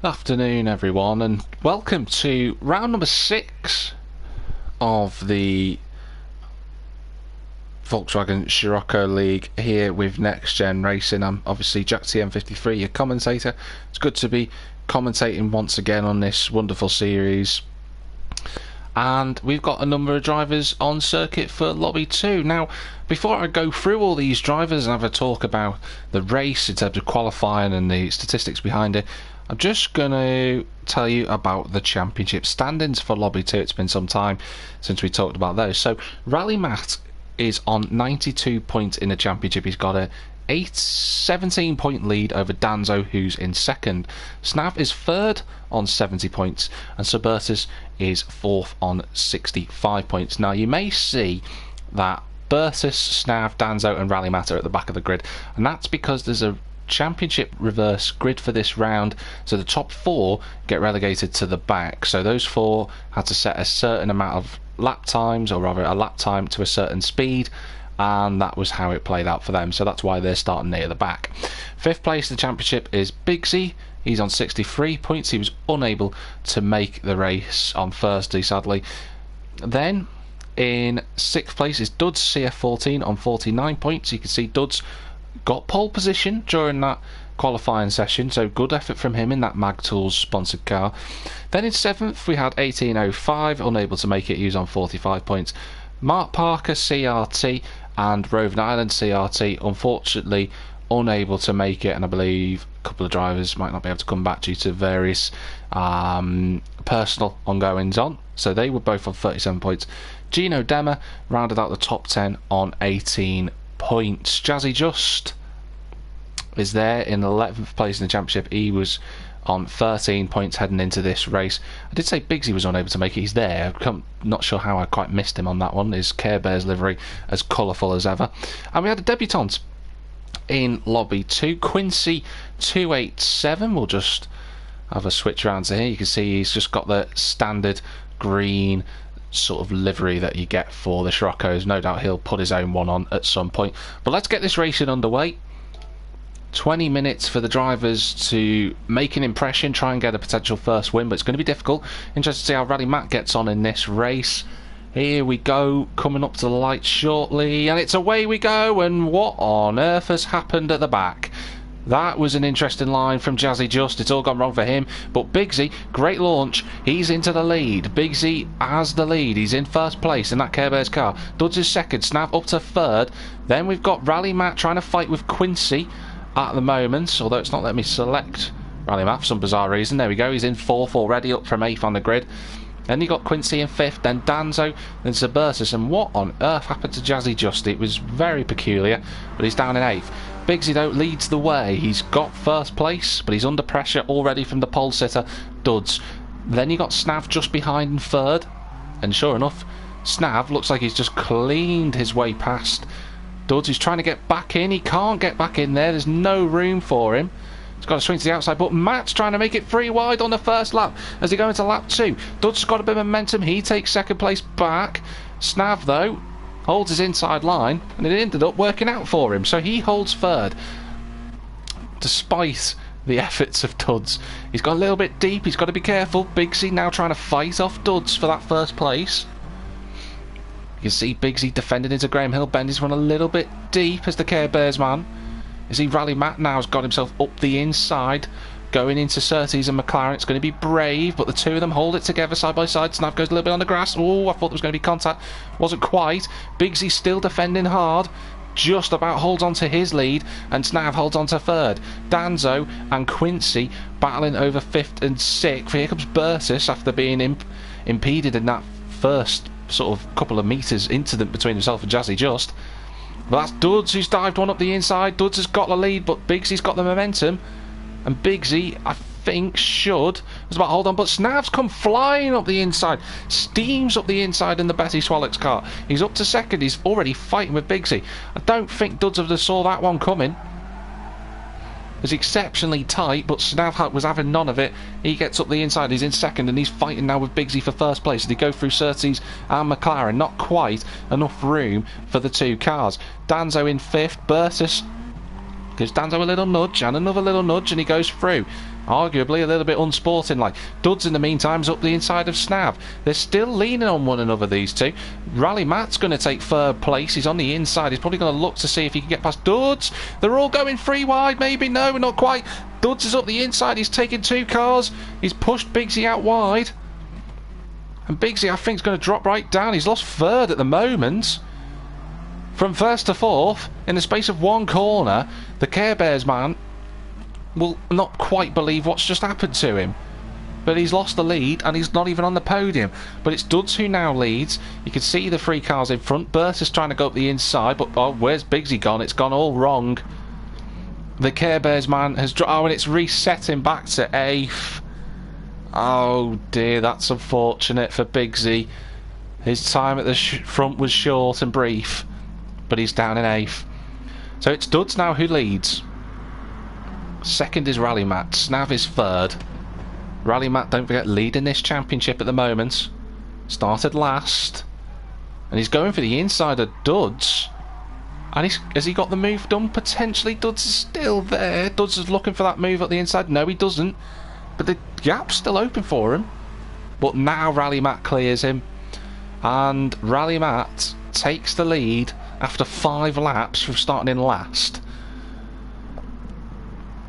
Afternoon, everyone, and welcome to round number 6 of the Volkswagen Scirocco League here with NXTGEN Racing. I'm obviously Jack TM53, your commentator. It's good to be commentating once again on this wonderful series. And we've got a number of drivers on circuit for Lobby 2. Now, before I go through all these drivers and have a talk about the race in terms of qualifying and the statistics behind it, I'm just going to tell you about the championship standings for Lobby 2. It's been some time since we talked about those. So, Rally Matt is on 92 points in the championship. He's got a 17-point lead over Danzo, who's in second. Snav is third on 70 points, and Subertus is fourth on 65 points. Now, you may see that Bertus, Snav, Danzo, and Rally Matt are at the back of the grid, and that's because there's a championship reverse grid for this round, so the top 4 get relegated to the back. So those 4 had to set a certain amount of lap times, or rather a lap time to a certain speed, and that was how it played out for them. So that's why they're starting near the back. 5th place in the championship is Bigsy. He's on 63 points. He was unable to make the race on Thursday, sadly. Then in 6th place is Duds CF14 on 49 points. You can see Duds got pole position during that qualifying session, so good effort from him in that Mag Tools sponsored car. Then in 7th we had 1805, unable to make it. He was on 45 points. Mark Parker CRT and Roving Island CRT, unfortunately unable to make it, and I believe a couple of drivers might not be able to come back due to various personal ongoings on, so they were both on 37 points. Gino Demmer rounded out the top 10 on 18 points. Jazzy Just is there in 11th place in the championship. He was on 13 points heading into this race. I did say Bigsy was unable to make it. He's there. I'm not sure how I quite missed him on that one. His Care Bears livery as colourful as ever. And we had a debutant in Lobby 2, Quincy 287. We'll just have a switch around to here. You can see he's just got the standard green sort of livery that you get for the Sciroccos. No doubt he'll put his own one on at some point. But let's get this racing underway. 20 minutes for the drivers to make an impression, try and get a potential first win, but it's going to be difficult. Interested to see how Rally Matt gets on in this race. Here we go, coming up to the lights shortly, and it's away we go. And what on earth has happened at the back? That was an interesting line from Jazzy Just. It's all gone wrong for him. But Bigsy, great launch. He's into the lead. Bigsy has the lead. He's in first place in that Care Bears car. Duds is second. Snav up to third. Then we've got Rally Matt trying to fight with Quincy at the moment, although it's not letting me select Rally Matt for some bizarre reason. There we go. He's in 4th already, up from 8th on the grid. Then you got Quincy in 5th, then Danzo, then Subertus. And what on earth happened to Jazzy Just? It was very peculiar, but he's down in 8th. Bigsy, though, leads the way. He's got first place, but he's under pressure already from the pole sitter, Duds. Then you got Snav just behind in 3rd, and sure enough, Snav looks like he's just cleaned his way past Duds. He's trying to get back in. He can't get back in there. There's no room for him. He's got to swing to the outside, but Matt's trying to make it 3 wide on the first lap as they go into lap 2. Duds got a bit of momentum. He takes 2nd place back. Snav, though, holds his inside line, and it ended up working out for him, so he holds 3rd despite the efforts of Duds. He's got a little bit deep. He's got to be careful. Bigsy now trying to fight off Duds for that first place. You can see Bigsy defending into Graham Hill. Bendy's run a little bit deep as the Care Bears man. You see Rally Matt now has got himself up the inside, going into Surtees and McLaren. It's going to be brave, but the two of them hold it together side by side. Snav goes a little bit on the grass. Oh, I thought there was going to be contact. Wasn't quite. Bigsy still defending hard. Just about holds on to his lead, and Snav holds on to 3rd. Danzo and Quincy battling over 5th and 6th. Here comes Bertus after being impeded in that first sort of couple of metres incident between himself and Jazzy Just. But that's Duds who's dived one up the inside. Duds has got the lead, but Bigsy's got the momentum, and Bigsy, I think, was about to hold on, but Snav's come flying up the inside, steams up the inside in the Betty Swallock's car. He's up to 2nd. He's already fighting with Bigsy. I don't think Duds have saw that one coming. It's exceptionally tight, but Snav was having none of it. He gets up the inside, he's in 2nd, and he's fighting now with Bigsy for first place. They go through Surtees and McLaren. Not quite enough room for the 2 cars. Danzo in 5th. Bertus gives Danzo a little nudge and another little nudge, and he goes through. Arguably a little bit unsporting-like. Duds in the meantime is up the inside of Snav. They're still leaning on one another, these two. Rally Matt's going to take third place. He's on the inside. He's probably going to look to see if he can get past Duds. They're all going free wide, maybe. No, not quite. Duds is up the inside. He's taking 2 cars. He's pushed Bigsy out wide. And Bigsy, I think, is going to drop right down. He's lost third at the moment. From first to fourth, in the space of 1 corner, the Care Bears man will not quite believe what's just happened to him. But he's lost the lead and he's not even on the podium. But it's Duds who now leads. You can see the 3 cars in front. Burt is trying to go up the inside, but oh, where's Bigsy gone? It's gone all wrong. The Care Bears man has oh, and it's resetting back to 8th. Oh dear, that's unfortunate for Bigsy. His time at the front was short and brief, but he's down in 8th. So it's Duds now who leads. Second is Rally Matt. Snav is third. Rally Matt, don't forget, leading this championship at the moment. Started last. And he's going for the inside of Duds. And has he got the move done? Potentially. Duds is still there. Duds is looking for that move at the inside. No, he doesn't. But the gap's still open for him. But now Rally Matt clears him. And Rally Matt takes the lead after 5 laps from starting in last.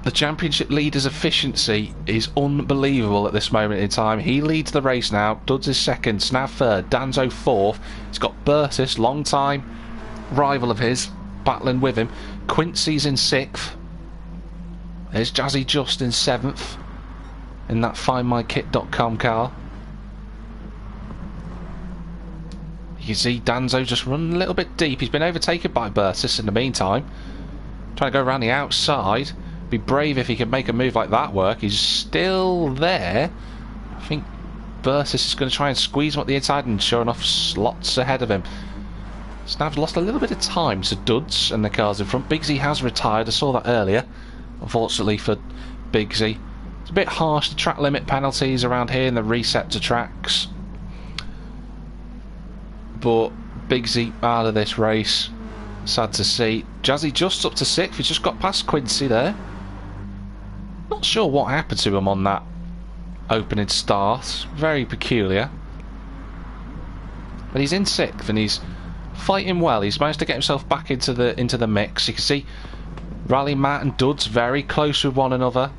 The championship leader's efficiency is unbelievable at this moment in time. He leads the race now. Duds is second, Snav third, Danzo fourth. He's got Bertus, long time rival of his, battling with him. Quincy's in 6th. There's Jazzy Just in 7th in that findmykit.com car. You can see Danzo just running a little bit deep. He's been overtaken by Bertus in the meantime. Trying to go around the outside. Be brave if he could make a move like that work. He's still there. I think Bertus is going to try and squeeze him at the inside, and sure enough, slots ahead of him. Snav's lost a little bit of time to Duds and the cars in front. Bigsy has retired. I saw that earlier. Unfortunately for Bigsy. It's a bit harsh, the track limit penalties around here and the reset to tracks. But Bigsy out of this race. Sad to see. Jazzy Just up to 6th. He's just got past Quincy there. Not sure what happened to him on that opening start. Very peculiar. But he's in 6th and he's fighting well. He's managed to get himself back into the mix. You can see Rally Matt and Duds very close with one another.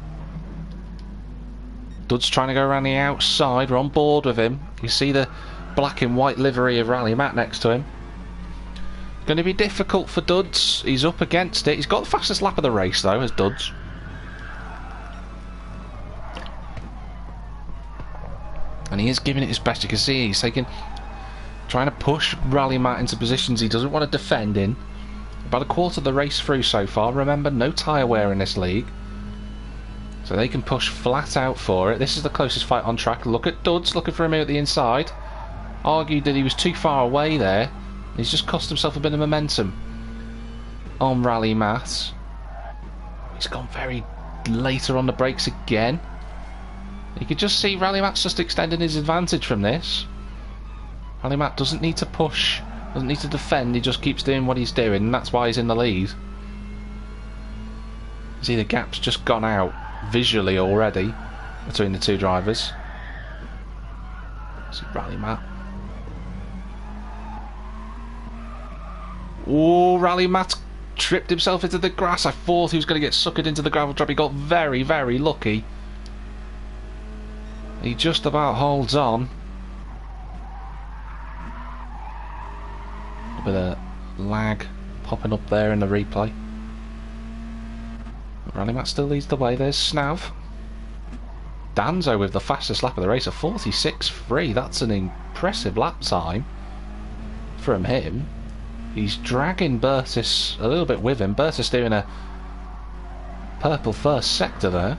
Duds trying to go around the outside. We're on board with him. You see the black and white livery of Rally Matt next to him. Going to be difficult for Duds. He's up against it. He's got the fastest lap of the race though, as Duds. And he is giving it his best. You can see he's trying to push Rally Matt into positions he doesn't want to defend in. About a quarter of the race through so far. Remember, no tyre wear in this league. So they can push flat out for it. This is the closest fight on track. Look at Duds looking for a move at the inside. Argued that he was too far away there. He's just cost himself a bit of momentum on Rally Matt. He's gone very later on the brakes again. You could just see Rally Matt's just extending his advantage from this. Rally Matt doesn't need to push, doesn't need to defend, he just keeps doing what he's doing, and that's why he's in the lead. You see the gap's just gone out visually already between the two drivers. See Rally Matt. Oh, Rally Matt tripped himself into the grass. I thought he was going to get suckered into the gravel trap. He got very, very lucky. He just about holds on. A bit of lag popping up there in the replay. Rally Matt still leads the way. There's Snav. Danzo with the fastest lap of the race, a 46.3. That's an impressive lap time from him. He's dragging Bertus a little bit with him. Bertus doing a purple first sector there.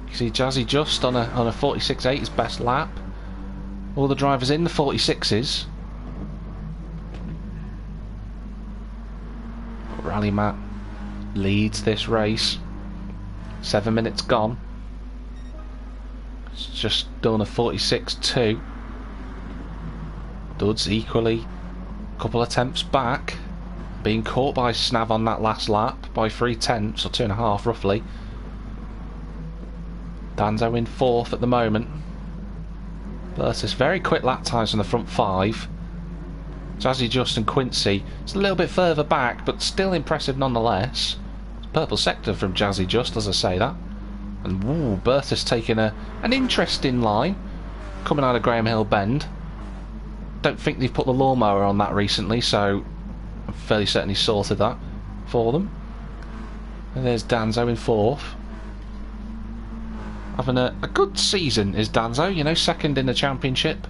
You see Jazzy Just on a 46.8, his best lap. All the drivers in the 46s. Rally Matt leads this race. 7 minutes gone. It's just done a 46.2. Duds equally a couple of attempts back. being caught by Snav on that last lap by 3/10 or 2.5 roughly. Danzo in 4th at the moment. Versus very quick lap times from the front 5. Jazzy Just and Quincy, it's a little bit further back, but still impressive nonetheless. It's purple sector from Jazzy Just as I say that. And ooh, Bertus taking an interesting line coming out of Graham Hill Bend. Don't think they've put the lawnmower on that recently, so I'm fairly certain he sorted that for them. And there's Danzo in 4th. Having a good season is Danzo, you know, 2nd in the championship.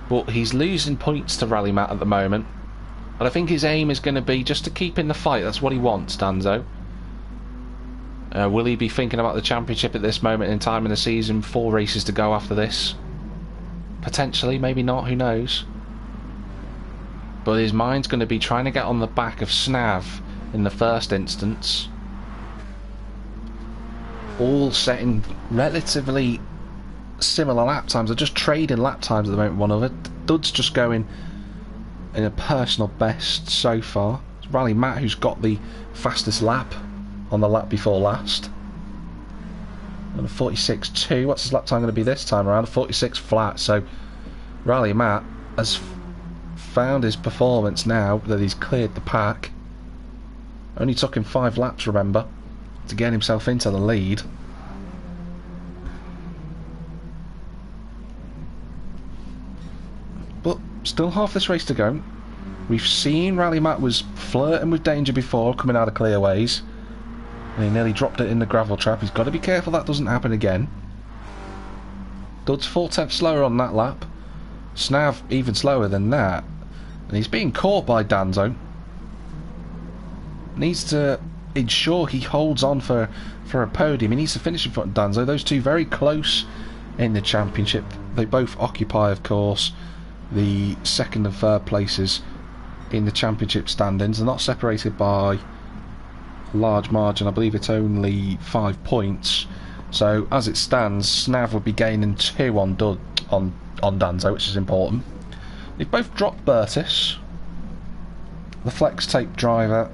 But he's losing points to Rally Matt at the moment. But I think his aim is going to be just to keep in the fight. That's what he wants, Danzo. Will he be thinking about the championship at this moment in time in the season? 4 races to go after this. Potentially, maybe not, who knows. But his mind's going to be trying to get on the back of Snav in the first instance. All setting relatively similar lap times. They're just trading lap times at the moment, one another. Dud's just going in a personal best so far. It's Rally Matt who's got the fastest lap on the lap before last. And a 46.2. What's his lap time going to be this time around? A 46 flat. So Rally Matt has found his performance now that he's cleared the pack. Only took him 5 laps, remember, to get himself into the lead. But still half this race to go. We've seen Rally Matt was flirting with danger before, coming out of clearways, and he nearly dropped it in the gravel trap. He's got to be careful that doesn't happen again. Dud's 4/10 slower on that lap. Snav even slower than that, and he's being caught by Danzo. Needs to ensure he holds on for a podium. He needs to finish in front of Danzo. Those two very close in the championship. They both occupy, of course, the 2nd and 3rd places in the championship standings. They're not separated by a large margin. I believe it's only 5 points. So as it stands, Snav would be gaining 2 on Danzo, which is important. They've both dropped Bertus, the flex tape driver,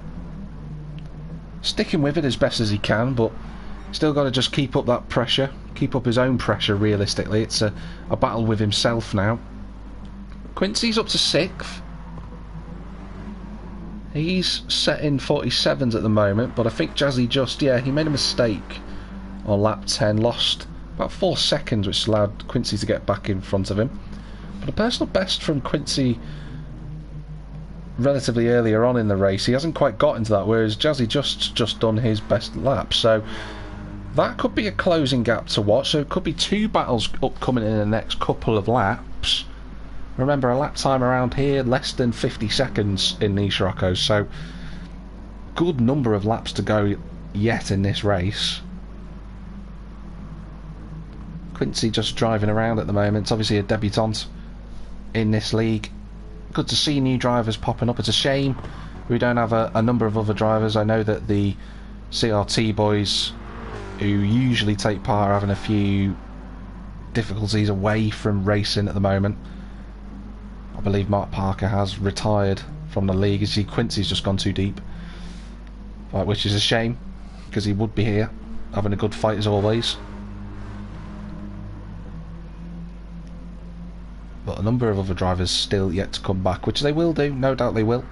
sticking with it as best as he can, but still got to just keep up that pressure, keep up his own pressure realistically. It's a battle with himself now. Quincy's up to 6th. He's setting 47s at the moment, but I think Jazzy Just, yeah, he made a mistake on lap 10, lost about 4 seconds, which allowed Quincy to get back in front of him. But a personal best from Quincy relatively earlier on in the race. He hasn't quite got into that, whereas Jazzy just done his best lap. So that could be a closing gap to watch. So it could be 2 battles upcoming in the next couple of laps. Remember, a lap time around here less than 50 seconds in these Scirocco, so good number of laps to go yet in this race. Quincy just driving around at the moment. It's obviously a debutant in this league. Good to see new drivers popping up. It's a shame we don't have a number of other drivers. I know that the CRT boys, who usually take part, are having a few difficulties away from racing at the moment. I believe Mark Parker has retired from the league. You see, Quincy's just gone too deep, which is a shame, because he would be here having a good fight as always. But a number of other drivers still yet to come back, which they will do, no doubt they will.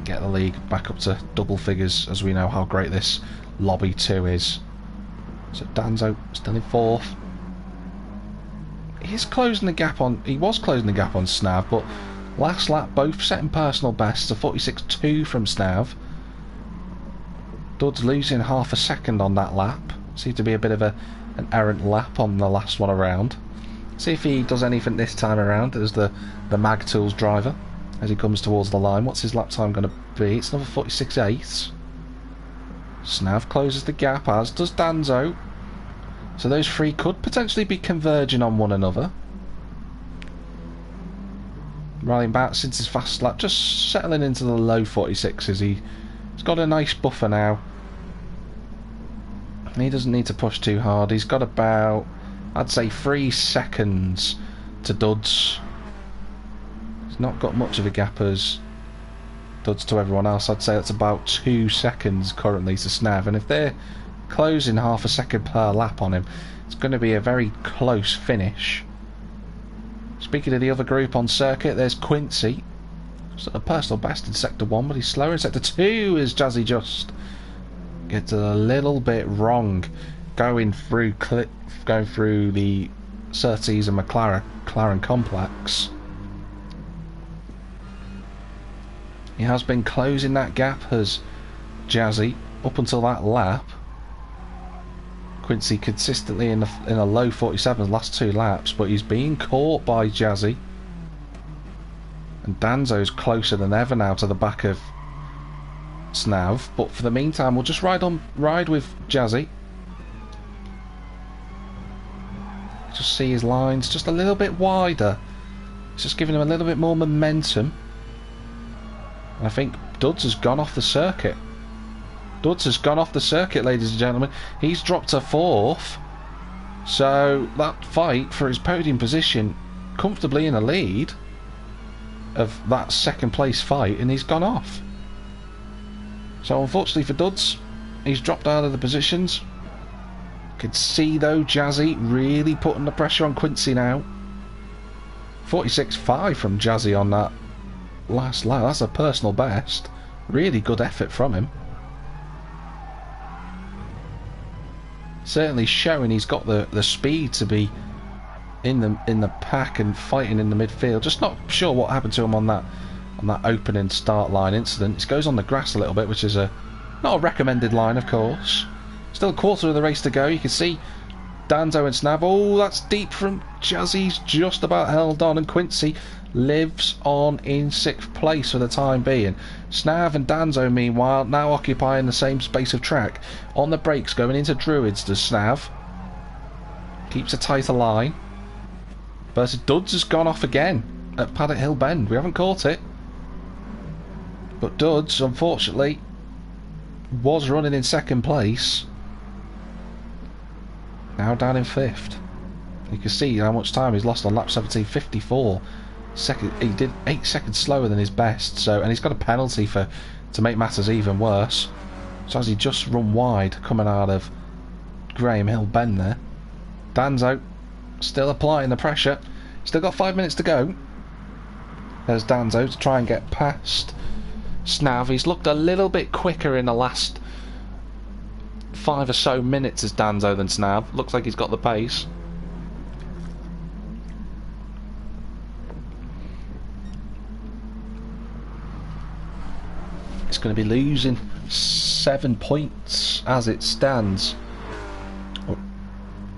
Get the league back up to double figures, as we know how great this Lobby 2 is. So Danzo still in 4th. He was closing the gap on Snav, but last lap both setting personal bests. A 46.2 from Snav. Dud's losing half a second on that lap. Seemed to be a bit of an errant lap on the last one around. See if he does anything this time around as the Mag Tools driver as he comes towards the line. What's his lap time going to be? It's another 46.8. Snav closes the gap, as does Danzo. So those 3 could potentially be converging on one another. Rallying back since his fast lap, just settling into the low 46s. He's got a nice buffer now. He doesn't need to push too hard. He's got about, I'd say, 3 seconds to Dud's. He's not got much of a gap as Dudds to everyone else. I'd say that's about 2 seconds currently to Snav, and if they're closing half a second per lap on him, it's going to be a very close finish. Speaking of the other group on circuit, there's Quincy. He's at a personal best in Sector 1, but he's slower in Sector 2 as Jazzy just gets a little bit wrong going through the Surtees and McLaren complex. He has been closing that gap as Jazzy up until that lap. Quincy consistently in a low 47s last 2 laps, but he's being caught by Jazzy. And Danzo's closer than ever now to the back of Snav. But for the meantime, we'll just ride with Jazzy. Just see his lines just a little bit wider. It's just giving him a little bit more momentum. And I think Dudds has gone off the circuit. Dudds has gone off the circuit, ladies and gentlemen. He's dropped to 4th. So that fight for his podium position comfortably in the lead of that 2nd place fight, and he's gone off. So unfortunately for Dudds, he's dropped out of the positions. Could see though Jazzy really putting the pressure on Quincy now. 46.5 from Jazzy on that last lap. That's a personal best. Really good effort from him. Certainly showing he's got the speed to be in the pack and fighting in the midfield. Just not sure what happened to him on that opening start line incident. It goes on the grass a little bit, which is not a recommended line, of course. Still a quarter of the race to go. You can see Danzo and Snav. Oh, that's deep from Jazzy's just about held on, and Quincy lives on in 6th place for the time being. Snav and Danzo, meanwhile, now occupying the same space of track. On the brakes, going into Druids, does Snav. Keeps a tighter line. Versus Dudds has gone off again at Paddock Hill Bend. We haven't caught it. But Dudds, unfortunately, was running in 2nd place. Now down in 5th. You can see how much time he's lost on lap 17, 54. He did 8 seconds slower than his best, and he's got a penalty to make matters even worse. So as he just run wide coming out of Graham Hill Bend there. Danzo still applying the pressure. Still got 5 minutes to go. There's Danzo to try and get past Snav. He's looked a little bit quicker in the last 5 or so minutes as Danzo than Snav. Looks like he's got the pace. It's going to be losing 7 points as it stands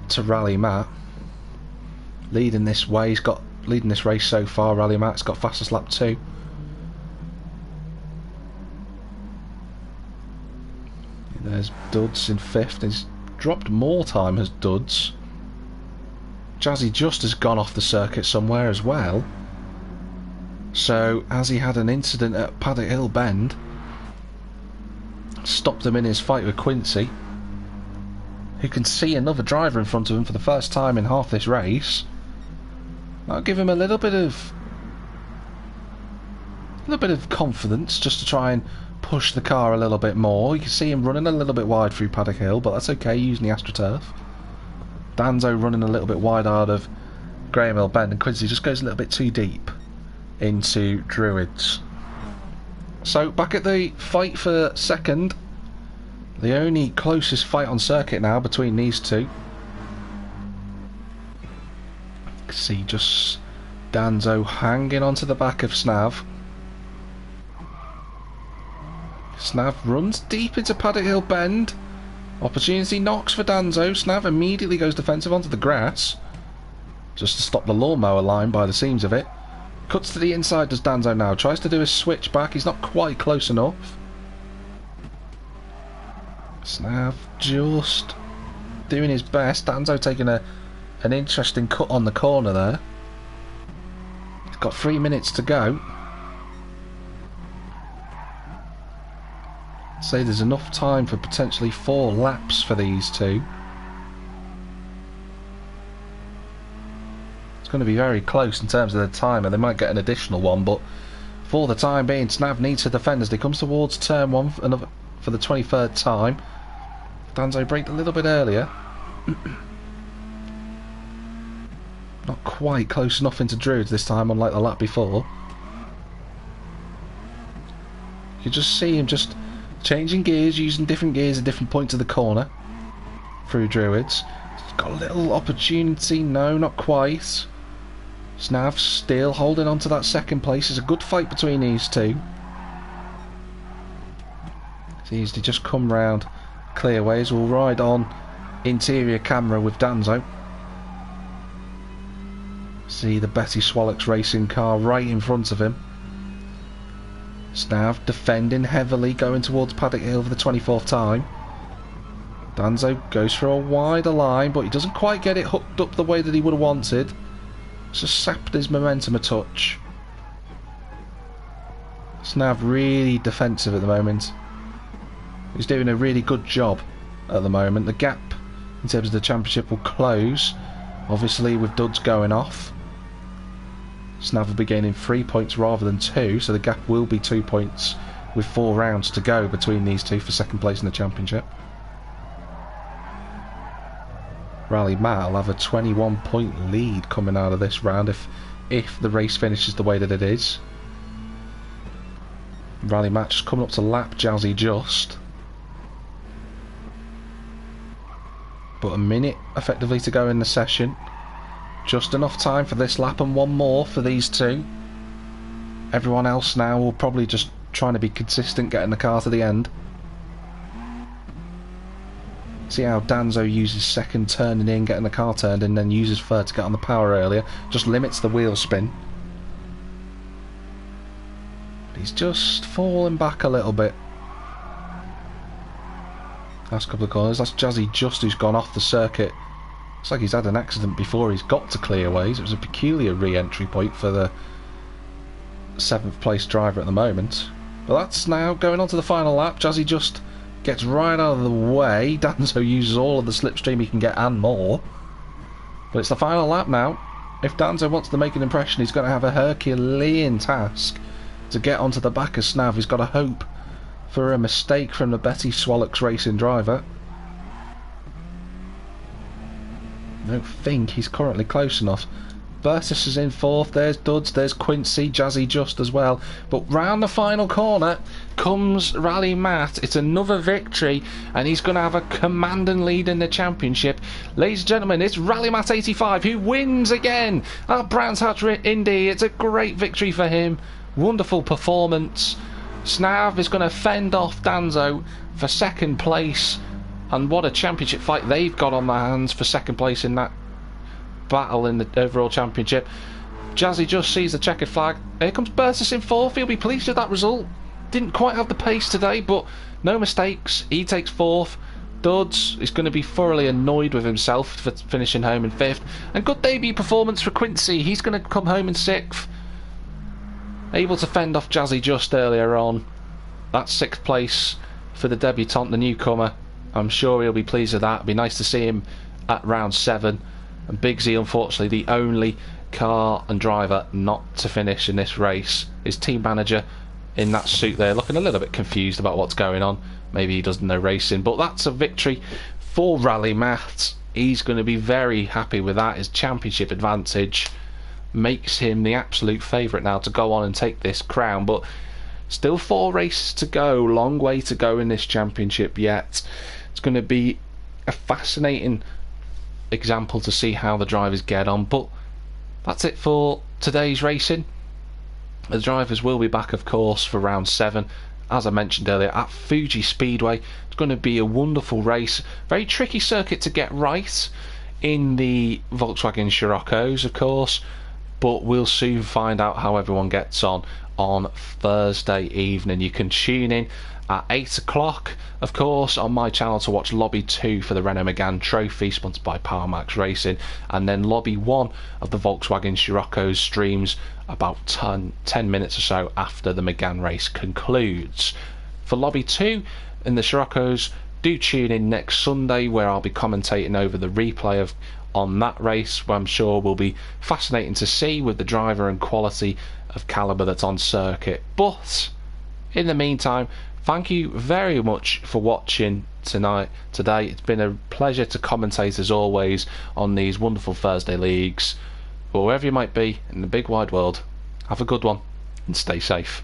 to Rally Matt. Leading this way, he's got leading this race so far. Rally Matt's got fastest lap 2. There's Dudds in 5th. He's dropped more time as Dudds. Jazzy just has gone off the circuit somewhere as well. So as he had an incident at Paddock Hill Bend, stopped him in his fight with Quincy, who can see another driver in front of him for the first time in half this race. That'll give him a little bit of confidence just to try and push the car a little bit more. You can see him running a little bit wide through Paddock Hill, but that's okay, using the AstroTurf. Danzo running a little bit wide out of Graham Hill Bend, and Quincy just goes a little bit too deep into Druids. So back at the fight for 2nd, the only closest fight on circuit now between these two. See just Danzo hanging onto the back of Snav. Snav runs deep into Paddock Hill Bend. Opportunity knocks for Danzo. Snav immediately goes defensive onto the grass, just to stop the lawnmower line by the seams of it. Cuts to the inside, does Danzo now. Tries to do a switch back. He's not quite close enough. Snav just doing his best. Danzo taking an interesting cut on the corner there. He's got 3 minutes to go. Say there's enough time for potentially 4 laps for these two. It's going to be very close in terms of the time, and they might get an additional one, but for the time being, Snav needs to defend as he comes towards turn 1 for the 23rd time. Danzo braked a little bit earlier. Not quite close enough into Druids this time, unlike the lap before. You just see him just changing gears, using different gears at different points of the corner through Druids. He's got a little opportunity, no, not quite. Snav still holding on to that second place. It's a good fight between these two. Sees they just come round clearways. We'll ride on interior camera with Danzo. See the Betty Swallock's racing car right in front of him. Snav defending heavily, going towards Paddock Hill for the 24th time. Danzo goes for a wider line, but he doesn't quite get it hooked up the way that he would have wanted. Just sapped his momentum a touch. Snav really defensive at the moment. He's doing a really good job at the moment. The gap in terms of the championship will close, obviously with Duds going off. Snav will be gaining 3 points rather than 2, so the gap will be 2 points with 4 rounds to go between these two for second place in the championship. Rally Matt will have a 21-point lead coming out of this round if the race finishes the way that it is. Rally Matt just coming up to lap Jazzy just. But a minute effectively to go in the session. Just enough time for this lap and one more for these two. Everyone else now will probably just trying to be consistent, getting the car to the end. See how Danzo uses second turning in, getting the car turned in, then uses third to get on the power earlier. Just limits the wheel spin. But he's just falling back a little bit. Last couple of corners. That's Jazzy Just who's gone off the circuit. Looks like he's had an accident before he's got to clearways. It was a peculiar re-entry point for the 7th place driver at the moment. But that's now going on to the final lap. Jazzy Just gets right out of the way. Danzo uses all of the slipstream he can get and more. But it's the final lap now. If Danzo wants to make an impression, he's going to have a Herculean task to get onto the back of Snav. He's got to hope for a mistake from the Betty Swallock's racing driver. I don't think he's currently close enough. Bertus is in 4th, there's Duds, there's Quincy, Jazzy Just as well. But round the final corner comes Rally Matt. It's another victory, and he's going to have a commanding lead in the championship. Ladies and gentlemen, it's Rally Matt 85 who wins again at Brands Hatch Indy. It's a great victory for him. Wonderful performance. Snav is going to fend off Danzo for second place. And what a championship fight they've got on their hands for second place in that battle in the overall championship. Jazzy Just sees the checkered flag. Here comes Bertus in 4th. He'll be pleased with that result. Didn't quite have the pace today, but no mistakes. He takes 4th. Duds is going to be thoroughly annoyed with himself for finishing home in 5th. And good debut performance for Quincy. He's going to come home in 6th. Able to fend off Jazzy Just earlier on. That's 6th place for the debutant, the newcomer. I'm sure he'll be pleased with that. It'd be nice to see him at round 7. And Big Z, unfortunately, the only car and driver not to finish in this race. His team manager in that suit there, looking a little bit confused about what's going on. Maybe he doesn't know racing. But that's a victory for Rally Matt. He's going to be very happy with that. His championship advantage makes him the absolute favourite now to go on and take this crown. But still 4 races to go. Long way to go in this championship yet. It's going to be a fascinating example to see how the drivers get on. But that's it for today's racing. The drivers will be back, of course, for round 7, as I mentioned earlier, at Fuji Speedway. It's going to be a wonderful race. Very tricky circuit to get right in the Volkswagen Sciroccos, of course, but we'll soon find out how everyone gets on Thursday evening. You can tune in at 8 o'clock, of course, on my channel to watch Lobby 2 for the Renault Megane Trophy, sponsored by Powermax Racing, and then Lobby 1 of the Volkswagen Scirocco's streams about 10 minutes or so after the Megane race concludes. For Lobby 2 in the Sciroccos, do tune in next Sunday, where I'll be commentating over the replay of on that race, where I'm sure will be fascinating to see with the driver and quality of calibre that's on circuit. But in the meantime, thank you very much for watching today. It's been a pleasure to commentate as always on these wonderful Thursday leagues. But wherever you might be in the big wide world, have a good one and stay safe.